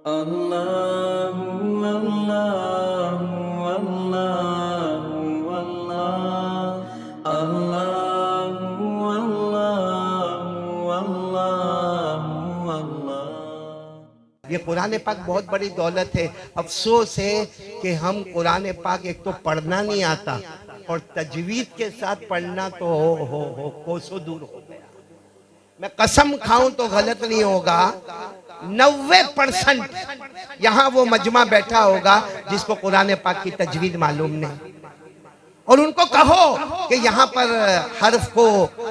अल्लाहु अल्लाहु अल्लाहु अल्लाह अल्लाहु अल्लाहु अल्लाहु अल्लाह। ये कुरान पाक बहुत बड़ी दौलत है। अफसोस है कि हम कुरान पाक एक तो पढ़ना नहीं आता और तजवीद के साथ पढ़ना तो हो कोसों दूर हो गया। मैं कसम खाऊं तो गलत नहीं होगा, 90% यहाँ वो मजमा बैठा होगा जिसको कुरान पाक की तजवीद मालूम नहीं। और उनको कहो कि यहाँ पर हर्फ को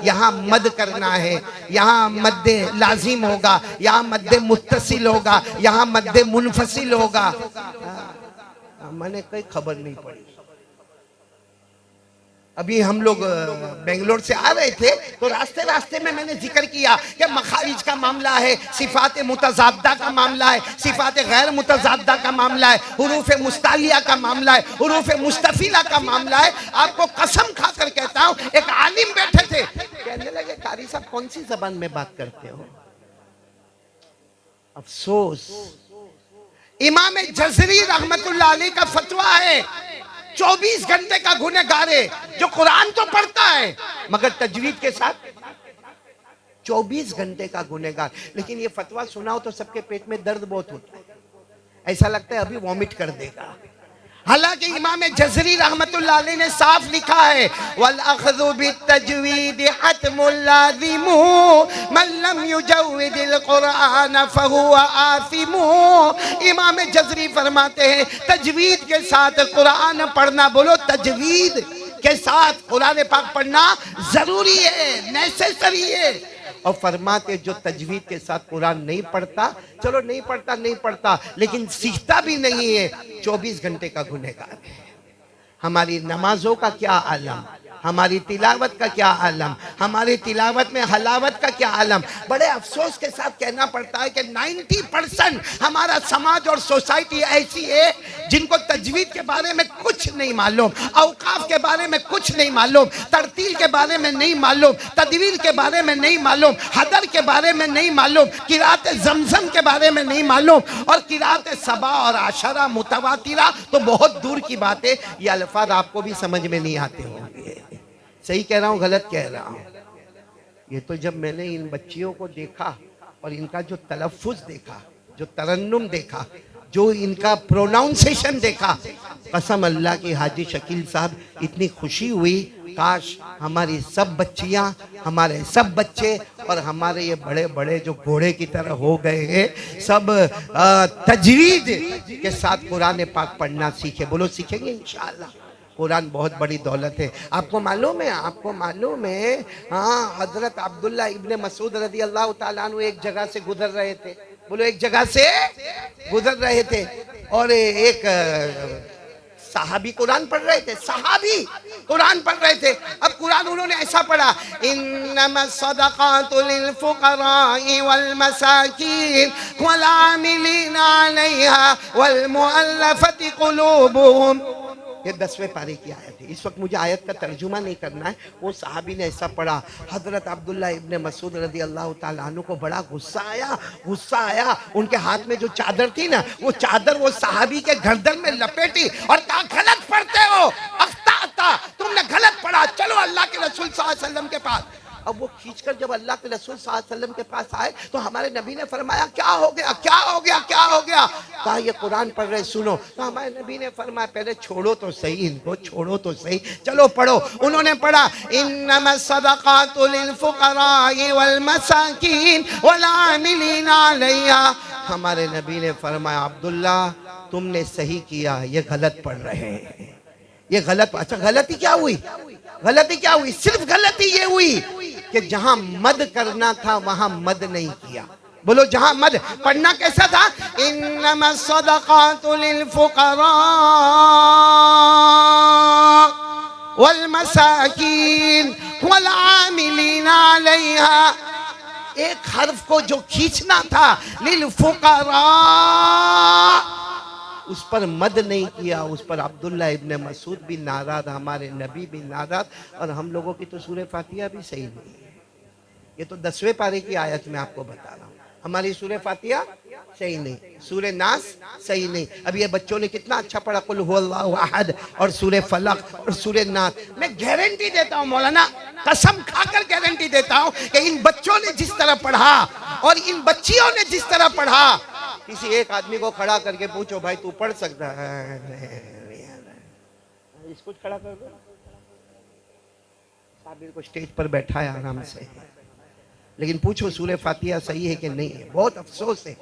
यहाँ मद करना है, यहाँ मद्दे लाजिम होगा, यहाँ मद्दे मुत्तसिल होगा, यहाँ मद्दे मुनफसिल होगा। मैंने कोई खबर नहीं पड़ी। अभी हम लोग बेंगलोर से आ रहे थे तो रास्ते रास्ते में मैंने जिक्र किया कि मखारिज का मामला है, सिफात मुतजादा का मामला है, सिफात गैर मुतजादा का मामला है, हुरूफ मुस्तालिया का मामला है, हुरूफ मुस्तफिला का मामला है। आपको कसम खाकर कहता हूँ, एक आलिम बैठे थे, कहने लगे कारी साहब कौन सी जबान में बात करते हो? अफसोस, इमाम जज़री रहमतुल्लाह अलैह का फतवा है 24 घंटे का गुनहगार है जो कुरान तो पढ़ता है मगर तजवीद के साथ 24 घंटे का गुनहगार। लेकिन ये फतवा सुनाओ तो सबके पेट में दर्द बहुत होता है, ऐसा लगता है अभी वॉमिट कर देगा। हालांकि इमाम जज़री रहमतुल्लाह अलैह ने साफ लिखा है, वल अख़ज़ु बित्तजवीद हत्मुल लाज़िमु मन लम युजव्विदिल कुरान फहुवा आसिमु। इमाम जज़री फरमाते हैं तजवीद के साथ कुरान पढ़ना, बोलो तजवीद के साथ कुरान पाक पढ़ना जरूरी है, नेसेसरी है। और फरमाते जो तजवीद के साथ कुरान नहीं पढ़ता, चलो नहीं पढ़ता लेकिन सीखता भी नहीं है, 24 घंटे का गुनहगार है। हमारी नमाजों का क्या आलम, हमारी तिलावत का क्या आलम, हमारी तिलावत में हलावत का क्या आलम। बड़े अफसोस के साथ कहना पड़ता है कि 90% हमारा समाज और सोसाइटी ऐसी है जिनको तजवीद के बारे में कुछ नहीं मालूम, औकाफ के बारे में कुछ नहीं मालूम, तरतील के बारे में नहीं मालूम, तदवीर के बारे में नहीं मालूम, हदर के बारे में नहीं मालूम, किरात जमजम के बारे में नहीं मालूम, और किरात सबा और आशरा मुतवातिरा तो बहुत दूर की बात है। ये अल्फाज आपको भी समझ में नहीं आते होंगे। सही कह रहा हूँ गलत कह रहा हूँ? ये तो जब मैंने इन बच्चियों को देखा और इनका जो तलफ़ुज़ देखा, जो तरन्नुम देखा, जो इनका प्रोनाउंसिएशन देखा, कसम अल्लाह की हाजी शकील साहब इतनी खुशी हुई। काश हमारी सब बच्चियाँ, हमारे सब बच्चे और हमारे ये बड़े बड़े जो घोड़े की तरह हो गए हैं सब तजवीद के साथ कुरान पाक पढ़ना सीखे। बोलो सीखेंगे इंशाअल्लाह। कुरान बहुत बड़ी दौलत है। आपको मालूम है, हाँ, हजरत अब्दुल्ला इब्ने मसूद रज़ी अल्लाह ताला अन्हु एक जगह से गुजर रहे थे। बोलो एक जगह से गुजर रहे थे और एक सहाबी कुरान पढ़ रहे थे, सहाबी कुरान पढ़ रहे थे। अब कुरान उन्होंने ऐसा पढ़ा, इन्नमस सदक़ातु लिल फुक़राइ वल मसाकीन वल आमिलीना अलैहा वल मुअल्लफ़ति क़ुलूबुहुम। ये 10वें पारे की आयत है। इस वक्त मुझे आयत का तर्जुमा नहीं करना है। वो साहबी ने ऐसा पढ़ा, हजरत अब्दुल्ला इब्ने मसूद रज़ी अल्लाह ताला अन्हु को बड़ा गुस्सा आया। उनके हाथ में जो चादर थी ना, वो चादर वो साहबी के गर्दन में लपेटी और कहा गलत पढ़ते हो, अख्ता तुमने गलत पढ़ा, चलो अल्लाह के रसूल सल्लल्लाहु अलैहि वसल्लम के पास। अब वो खींचकर जब अल्लाह के रसूल सल्लल्लाहु अलैहि वसल्लम के पास आए तो हमारे नबी ने फरमाया क्या हो गया? कहा ये कुरान पढ़ रहे, सुनो। तो हमारे नबी ने फरमाया पहले छोड़ो तो सही इनको, छोड़ो तो सही, चलो पढ़ो। उन्होंने पढ़ा, इन्नमस सदक़ातु लिल फुक़राइ वल मसाकीन वल आमिलीना अलैहा। हमारे नबी ने फरमाया अब्दुल्ला तुमने सही किया, ये गलत पढ़ रहे हैं, ये गलत। अच्छा गलती क्या हुई? सिर्फ गलती ये हुई कि जहां मद करना था वहां मद नहीं किया। बोलो जहां मद पढ़ना कैसा था, इन्नमस सदक़ातु लिल फुक़रा वल मसाकीन वल आमिलीना अलैहा। एक हर्फ को जो खींचना था लिल फुक़रा, उस पर मद नहीं किया। उस पर अब्दुल्ला इब्ने मसूद भी नाराज, हमारे नबी भी नाराज, और हम लोगों की तो सूरह फातिहा भी सही नहीं है। ये तो 10वें पारे की आयत में आपको बता रहा हूँ। हमारी सूरह फातिहा सही नहीं, सूरह नास सही नहीं। अब ये बच्चों ने कितना अच्छा पढ़ा, कुल हुवल्लाहु अहद और सूरह फलक और सूरह नास। मैं गारंटी देता हूँ मौलाना, कसम खाकर गारंटी देता हूँ कि इन बच्चों ने जिस तरह पढ़ा और इन बच्चियों ने जिस तरह पढ़ा, किसी एक आदमी को खड़ा करके पूछो भाई तू पढ़ सकता है, इसको खड़ा कर दो, साबिर को स्टेज पर बैठा है आराम से, लेकिन पूछो सूरह फातिहा सही है कि नहीं है। बहुत अफसोस है,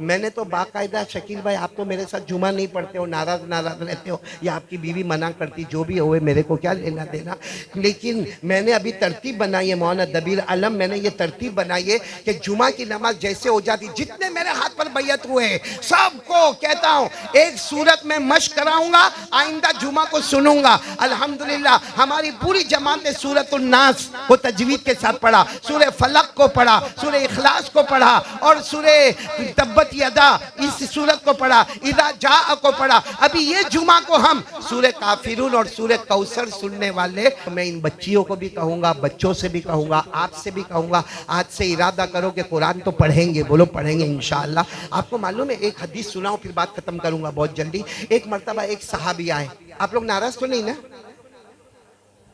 मैंने तो बाकायदा, शकील भाई आप तो मेरे साथ जुमा नहीं पढ़ते हो, नाराज नाराज रहते हो, या आपकी बीवी मना करती, जो भी हो मेरे को क्या लेना देना, लेकिन मैंने अभी तरतीब बनाई है मौलाना दबीर आलम, मैंने ये तरतीब बनाई है कि जुमा की नमाज जैसे हो जाती, जितने मेरे हाथ पर बैयत हुए सबको कहता हूँ एक सूरत में मश्क कराऊंगा, आइंदा जुमा को सुनूंगा। अल्हम्दुलिल्लाह हमारी पूरी जमात ने सूरतुन नास को तजवीद के साथ पढ़ा, सूरह फलक को पढ़ा, सूरह इखलास को पढ़ा और सूरह तब्बत यदा इस सूरत को पढ़ा, इदा जा को पढ़ा। अभी ये जुमा को हम सूरह काफिरून और सूरह कौसर सुनने वाले। मैं इन बच्चियों को भी कहूंगा, बच्चों से भी कहूंगा, आपसे भी कहूंगा, आज से इरादा करो कि कुरान तो पढ़ेंगे, बोलो पढ़ेंगे इंशाअल्लाह। आपको मालूम है, एक हदीस सुनाऊं फिर बात खत्म करूंगा बहुत जल्दी। एक मर्तबा एक सहाबी आए, आप लोग नाराज तो नहीं ना?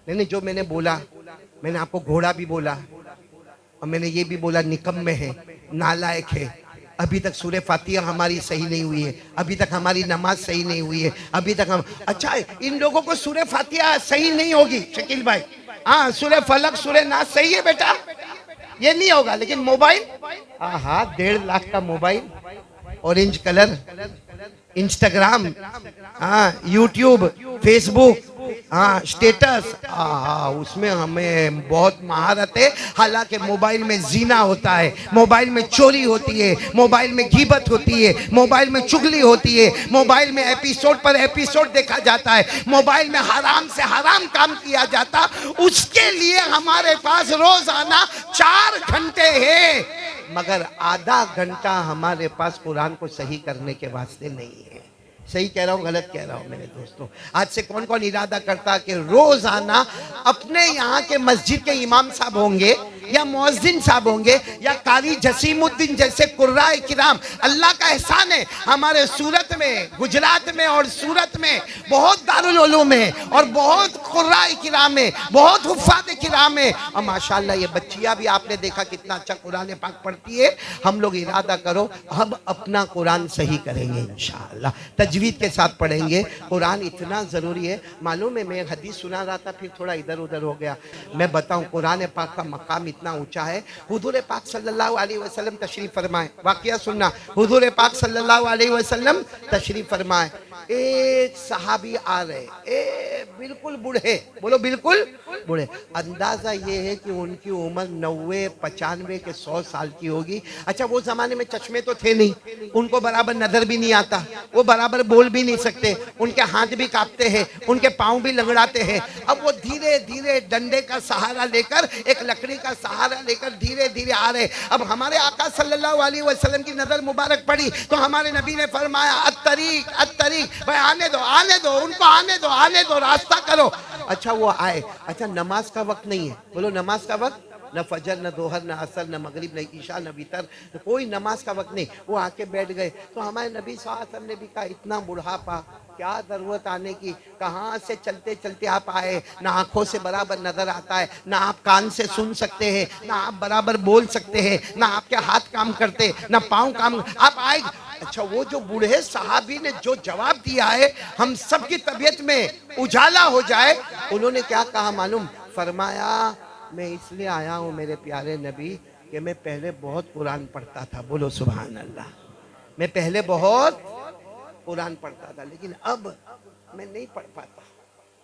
नहीं, जो मैंने बोला, मैंने आपको घोड़ा भी बोला और मैंने ये भी बोला निकम्मे है, नालायक है, अभी तक सूरह फातिहा हमारी सही नहीं हुई है, अभी तक हमारी नमाज सही नहीं हुई है, अभी तक हम, अच्छा इन लोगों को सूरह फातिहा सही नहीं होगी शकील भाई, हाँ सूरह फलक सूरह नास सही है बेटा, ये नहीं होगा, लेकिन मोबाइल, हाँ 1.5 लाख का मोबाइल, ऑरेंज कलर, इंस्टाग्राम, हाँ यूट्यूब, फेसबुक, हाँ स्टेटस, हाँ उसमें हमें बहुत महारत है। हालांकि मोबाइल में जीना होता है, मोबाइल में चोरी होती है, मोबाइल में गीबत होती है, मोबाइल में चुगली होती है, मोबाइल में एपिसोड पर एपिसोड देखा जाता है, मोबाइल में हराम से हराम काम किया जाता। उसके लिए हमारे पास रोजाना 4 घंटे है, मगर आधा घंटा हमारे पास कुरान को सही करने के वास्ते नहीं है। सही कह रहा हूँ गलत कह रहा हूँ मेरे दोस्तों? आज से कौन कौन इरादा करता कि रोजाना अपने यहाँ के मस्जिद के इमाम साहब होंगे या मुअज्जिन साहब होंगे या कारी जसीमुद्दीन जैसे कुर्राए किराम, अल्लाह का एहसान है हमारे सूरत में, गुजरात में और सूरत में बहुत दारुल उलूम है और बहुत कुर्राए किराम है, बहुत हुफ़ाज़ किराम है। और माशाअल्लाह ये बच्चियाँ भी आपने देखा कितना अच्छा कुरान पाक पढ़ती है। हम लोग इरादा करो हम अपना कुरान सही करेंगे इंशाअल्लाह, तजवीद के साथ पढ़ेंगे। कुरान इतना ज़रूरी है, मालूम है मैं एक हदीस सुना रहा था फिर थोड़ा इधर उधर हो गया। मैं बताऊँ कुरान पाक का मकाम इतना ऊंचा है। हुजूर पाक सल्लल्लाहु अलैहि वसल्लम तशरीफ फरमाए, वाकया सुनना, हुजूर पाक सल्लल्लाहु अलैहि वसल्लम तशरीफ फरमाए, एक सहाबी आ रहे, बिल्कुल बूढ़े, बोलो बिल्कुल बूढ़े, अंदाजा ये है कि उनकी उम्र 90, 95 के 100 साल की होगी। अच्छा वो जमाने में चश्मे तो थे नहीं, उनको बराबर नजर भी नहीं आता, वो बराबर बोल भी नहीं सकते, उनके हाथ भी कांपते हैं, उनके पाँव भी लंगड़ाते हैं। अब वो धीरे धीरे डंडे का सहारा लेकर, एक लकड़ी का सहारा लेकर धीरे धीरे आ रहे। अब हमारे आका सल्लल्लाहु अलैहि वसल्लम की नजर मुबारक पड़ी तो हमारे नबी ने फरमाया अत्तरीक अत्तरीक, भाई आने दो उनको, आने दो, रास्ता करो। अच्छा वो आए, अच्छा नमाज का वक्त नहीं है, बोलो नमाज का वक्त, न फजर न दोहर न असर न मगरिब न ईशा न वितर, कोई नमाज का वक्त नहीं। वो आके बैठ गए तो हमारे नबी सल्लल्लाहु अलैहि वसल्लम ने भी कहा इतना बुढ़ापा, क्या जरूरत आने की, कहाँ से चलते चलते आप आए, ना आंखों से बराबर नजर आता है, ना आप कान से सुन सकते हैं, ना आप बराबर बोल सकते हैं, ना आपके हाथ काम करते, ना पाँव काम, आप आए। अच्छा वो जो बूढ़े साहबी ने जो जवाब दिया है हम सबकी तबीयत में उजाला हो जाए, उन्होंने क्या कहा मालूम, फरमाया मैं इसलिए आया हूँ मेरे प्यारे नबी कि मैं पहले बहुत कुरान पढ़ता था, बोलो सुभान अल्लाह, मैं पहले बहुत कुरान पढ़ता था लेकिन अब मैं नहीं पढ़ पाता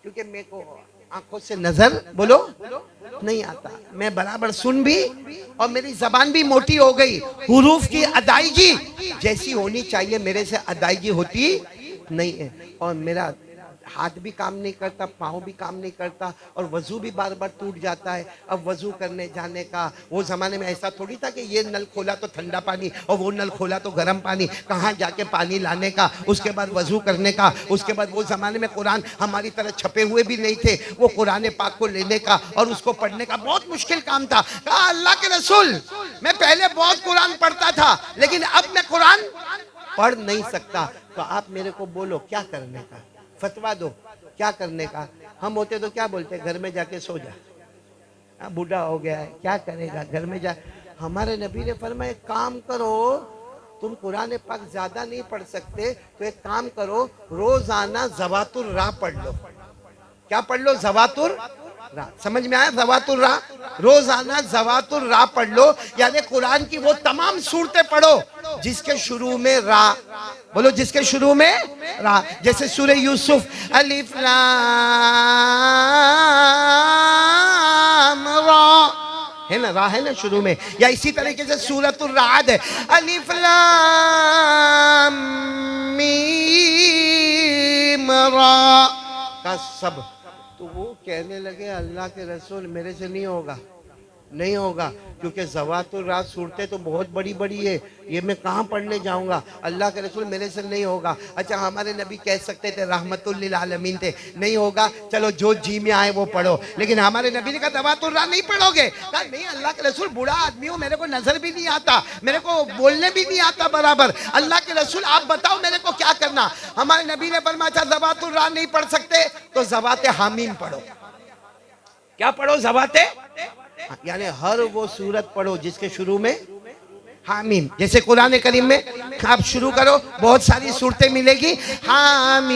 क्योंकि मेरे को आंखों से नजर, बोलो नहीं आता, मैं बराबर सुन भी और मेरी जबान भी मोटी हो गई, हुरूफ की अदायगी जैसी होनी चाहिए मेरे से अदायगी होती नहीं है, और मेरा हाथ भी काम नहीं करता, पाँव भी काम नहीं करता और वजू भी बार बार टूट जाता है। अब वजू करने जाने का, वो ज़माने में ऐसा थोड़ी था कि ये नल खोला तो ठंडा पानी और वो नल खोला तो गर्म पानी, कहाँ जाके पानी लाने का, उसके बाद वजू करने का, उसके बाद वो ज़माने में कुरान हमारी तरह छपे हुए भी नहीं थे, वो कुरान पाक को लेने का और उसको पढ़ने का बहुत मुश्किल काम था। कहा अल्लाह के रसूल, मैं पहले बहुत कुरान पढ़ता था लेकिन अब मैं कुरान पढ़ नहीं सकता, तो आप मेरे को बोलो क्या करने का, फतवा दो क्या करने का। हम होते तो क्या बोलते, घर में जाके सो जा, बूढ़ा हो गया है क्या करेगा, घर में जा। हमारे नबी ने फरमाया एक काम करो, तुम कुरान पाक ज्यादा नहीं पढ़ सकते तो एक काम करो, रोजाना ज़वातुर राह पढ़ लो। क्या पढ़ लो? ज़वातुर राह। समझ में आया? ज़वातुर राह, रोजाना ज़वातुर राह पढ़ लो, यानी कुरान की वो तमाम सूरतें पढ़ो जिसके शुरू में रा, बोलो जिसके शुरू में रा। जैसे सूरह यूसुफ, अलिफ लाम रा, है ना, रा है ना शुरू में। या इसी तरीके से सूरतुर राद है, अलिफ लाम मीम रा का सब। तो वो कहने लगे अल्लाह के रसूल मेरे से नहीं होगा, नहीं होगा, क्योंकि ज़वातुर रात सूरतें तो बहुत बड़ी बड़ी है, ये मैं कहाँ पढ़ने जाऊँगा, अल्लाह के रसूल मेरे से नहीं होगा। अच्छा हमारे नबी कह सकते थे, रहमतुल लिल आलमीन थे, नहीं होगा, चलो जो जी में आए वो पढ़ो, लेकिन हमारे नबी ने कहा ज़वातुर रात नहीं पढ़ोगे। कहा नहीं अल्लाह के रसूल, बूढ़ा आदमी हूँ, मेरे को नजर भी नहीं आता, मेरे को बोलने भी नहीं आता बराबर, अल्लाह के रसूल आप बताओ मेरे को क्या करना। हमारे नबी ने फरमाया ज़वातुर रात नहीं पढ़ सकते तो ज़वाते हामीम पढ़ो। क्या पढ़ो? ज़वाते, यानी हर वो सूरत पढ़ो जिसके शुरू में हामीम। जैसे कुरान करीम में आप शुरू करो, बहुत सारी सूरतें मिलेगी, हामीम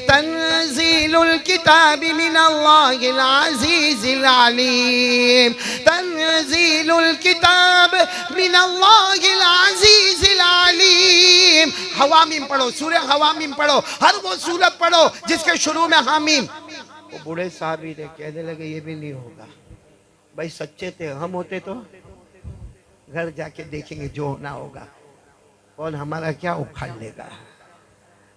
तंजीलुल किताबी मिनल्लाहिल अज़ीज़िल अलीम, तंजीलुल किताब मिनल्लाहिल अज़ीज़िल अलीम। हवामीम पढ़ो, सूरह हवामीम पढ़ो, हर वो सूरत पढ़ो जिसके शुरू में हामीम। वो बूढ़े साहब ही थे, कहने लगे ये भी नहीं होगा। भाई सच्चे थे, हम होते तो घर जाके देखेंगे जो होना होगा, कौन हमारा क्या उखाड़ लेगा।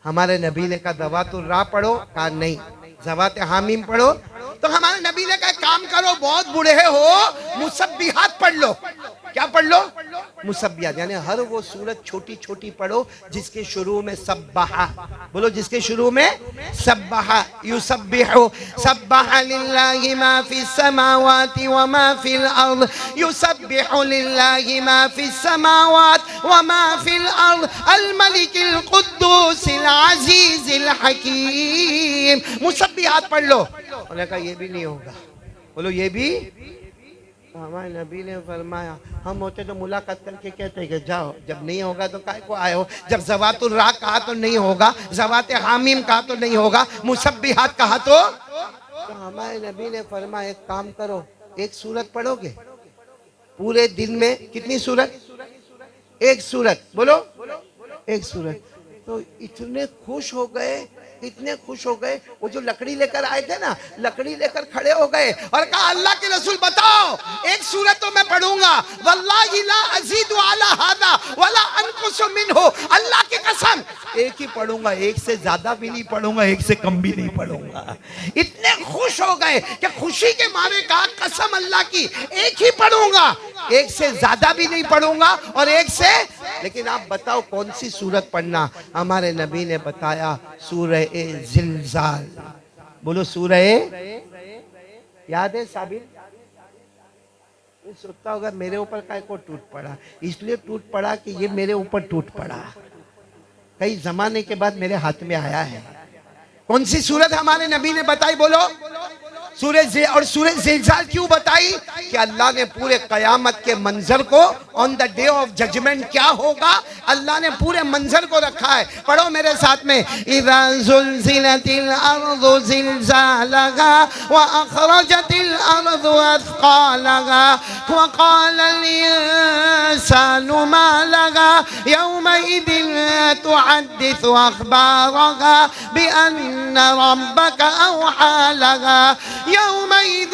हमारे नबी ने कहा ज़वातुर राह पढ़ो, कहा नहीं ज़वात हामीम पढ़ो। तो हमारे नबी ने कहा काम करो, बहुत बूढ़े हो, मुसब्बिहात पढ़ लो। क्या पढ़ लो? मुसब्बिहात, यानी हर वो सूरत छोटी छोटी पढ़ो जिसके शुरू में सब्बाहा, बोलो जिसके शुरू में सब्बाहा, युसब्बिहु सब्बाहा लिल्लाहि मा फिस समावाति व मा फिल अर्द, युसब्बिहु लिल्लाहि मा फिस समावात व मा फिल अर्द, अल मलिकिल कुद्दूसिल अजीजिल हकीम। मुसब्बिहात पढ़ लो। उन्होंने कहा ये भी नहीं होगा, बोलो ये भी। तो हमारे नबी ने फरमाया, हम होते तो मुलाकात करके कहते कि जाओ, जब नहीं होगा तो काय को आए हो। जब ज़वातुर राह कहा तो नहीं होगा, ज़वात हामीम कहा तो नहीं होगा, मुसब्बिहात कहा तो हमारे नबी ने फरमाया एक काम करो, एक सूरत पढ़ोगे पूरे दिन में, कितनी सूरत? एक सूरत, बोलो एक सूरत। तो इतने खुश हो गए, इतने खुश हो गए, वो जो लकड़ी लेकर आए थे ना, लकड़ी लेकर खड़े हो गए और कहा अल्लाह के रसूल बताओ एक सूरत तो मैं पढ़ूंगा, वल्लाहि ला अज़ीदु अला हादा वला अनकुसु मिनहु, अल्लाह की कसम एक ही पढ़ूंगा, एक से ज्यादा भी नहीं पढ़ूंगा, एक से कम भी नहीं पढ़ूंगा। इतने खुश हो गए कि खुशी के मारे कहा कसम अल्लाह की एक ही पढ़ूंगा, एक से ज्यादा भी नहीं पढ़ूंगा और एक से। लेकिन आप बताओ कौन सी सूरत पढ़ना? हमारे नबी ने बताया सूरह ज़िलज़ाल, बोलो सूरह, याद है साबिर? सोचता होगा मेरे ऊपर काय को टूट पड़ा, इसलिए टूट पड़ा कि ये मेरे ऊपर टूट पड़ा, कई जमाने के बाद मेरे हाथ में आया है। कौन सी सूरत हमारे नबी ने बताई? बोलो सूरह। और सूरह ज़िलज़ाल क्यों बताई? कि अल्लाह ने पूरे कयामत के मंजर को, on the day of judgement क्या होगा, अल्लाह ने पूरे मंजर को रखा है। पढ़ो मेरे साथ में, इज़ा ज़ुलज़िलतिल अर्ज़ु ज़िलज़ालहा व अख़रजतिल अर्ज़ु अथक़ालहा व क़ालल इंसानु मा लहा यौमइज़िन तुहद्दिसु अख़बारहा बिअन्ना रब्बका अवहा लहा यौमइज़िन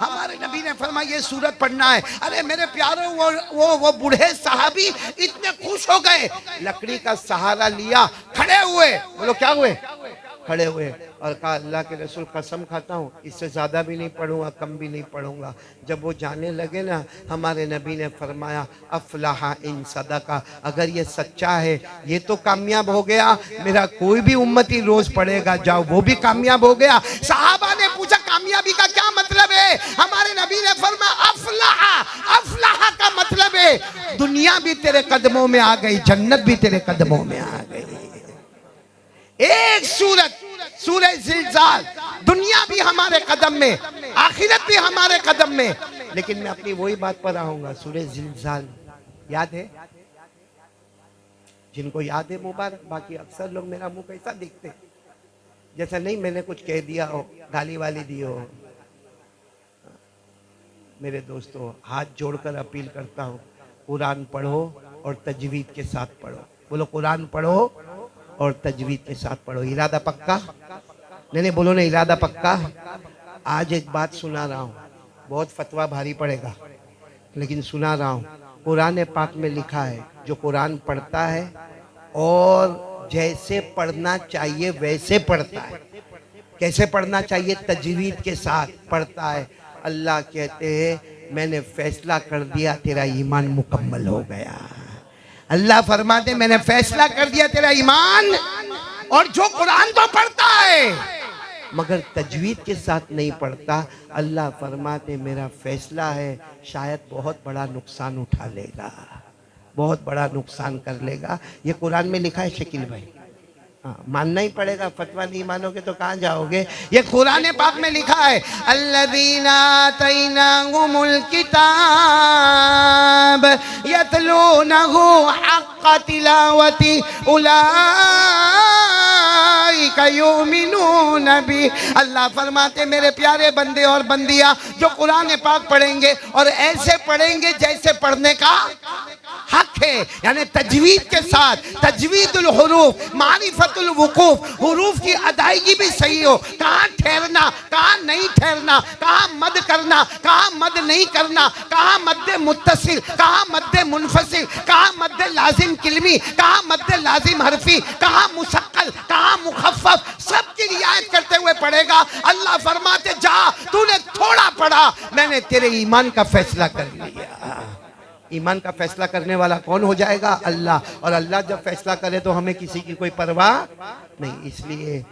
हमारे नबी ने फरमाया ये सूरत पढ़ना है। अरे मेरे प्यारों, वो बूढ़े साहबी इतने खुश हो गए, लकड़ी का सहारा लिया, खड़े हुए। बोलो क्या हुए? खड़े हुए और कहा अल्लाह के रसूल कसम खाता हूँ इससे ज़्यादा भी नहीं पढ़ूंगा, कम भी नहीं पढ़ूंगा। जब वो जाने लगे ना, हमारे नबी ने फरमाया अफलाहा इन सदका, अगर ये सच्चा है ये तो कामयाब हो गया, मेरा कोई भी उम्मती रोज पढ़ेगा, जाओ वो भी कामयाब हो गया। साहबा ने पूछा कामयाबी का क्या मतलब है? हमारे नबी ने फरमाया अफलाहा, अफलाहा का मतलब है दुनिया भी तेरे कदमों में आ गई, जन्नत भी तेरे कदमों में आ गई। एक सूरत सूरह ज़िलज़ाल, दुनिया भी हमारे कदम में, आखिरत भी हमारे कदम में। लेकिन मैं अपनी वही बात पर आऊंगा, सूरह ज़िलज़ाल याद है? जिनको याद है मुबारक, बाकी अक्सर लोग मेरा मुंह कैसा देखते, जैसा नहीं मैंने कुछ कह दिया हो, गाली वाली दी हो। मेरे दोस्तों, हाथ जोड़कर अपील करता हूँ, कुरान पढ़ो और तजवीद के साथ पढ़ो। बोलो कुरान पढ़ो और तजवीद के साथ पढ़ो। इरादा पक्का? नहीं बोलो ना, इरादा पक्का। आज एक बात सुना रहा हूँ, बहुत फतवा भारी पड़ेगा लेकिन सुना रहा हूँ। कुरान पाक में लिखा है जो कुरान पढ़ता है और जैसे पढ़ना चाहिए वैसे पढ़ता है। कैसे पढ़ना चाहिए? तजवीद के साथ पढ़ता है। अल्लाह कहते हैं मैंने फैसला कर दिया, तेरा ईमान मुकम्मल हो गया। अल्लाह फरमाते मैंने फैसला कर दिया तेरा ईमान। और जो कुरान तो पढ़ता है मगर तजवीद के साथ नहीं पढ़ता, अल्लाह फरमाते मेरा फैसला है शायद बहुत बड़ा नुकसान उठा लेगा, बहुत बड़ा नुकसान कर लेगा। ये कुरान में लिखा है शकील भाई। हाँ, मानना ही पड़ेगा, फतवा नहीं मानोगे तो कहाँ जाओगे। ये कुरान पाक में लिखा है अल्लज़ीना आतैनाहुमुल किताब यतलूनहु हक़्क़ तिलावती उलाइका युमिनून बि। अल्लाह फरमाते मेरे प्यारे बंदे और बंदियाँ जो कुरान पाक पढ़ेंगे और ऐसे पढ़ेंगे जैसे पढ़ने का हक है, यानी तजवीद के साथ, तजवीदुल हुरूफ, मारिफतुल वुकूफ, हुरूफ की अदायगी भी सही हो, कहाँ ठहरना, कहाँ नहीं ठहरना, कहाँ मद करना, कहाँ मद नहीं करना, कहाँ मद्दे मुत्तसिल, कहाँ मद्दे मुनफसिल, कहाँ मद्दे लाजिम किल्मी, कहाँ मद्दे लाजिम हरफी, कहाँ मुशक्कल, कहाँ मुखफ़्फ़फ, सबकी रियायत करते हुए पढ़ेगा। अल्लाह फरमाते जा तूने थोड़ा पढ़ा, मैंने तेरे ईमान का फैसला कर लिया। ईमान का फैसला करने वाला कौन हो जाएगा? अल्लाह। और अल्लाह जब फैसला करे तो हमें किसी की कोई परवाह नहीं। इसलिए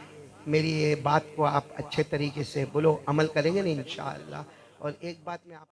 मेरी ये बात को आप अच्छे तरीके से बोलो, अमल करेंगे ना इंशाअल्लाह। और एक बात मैं आप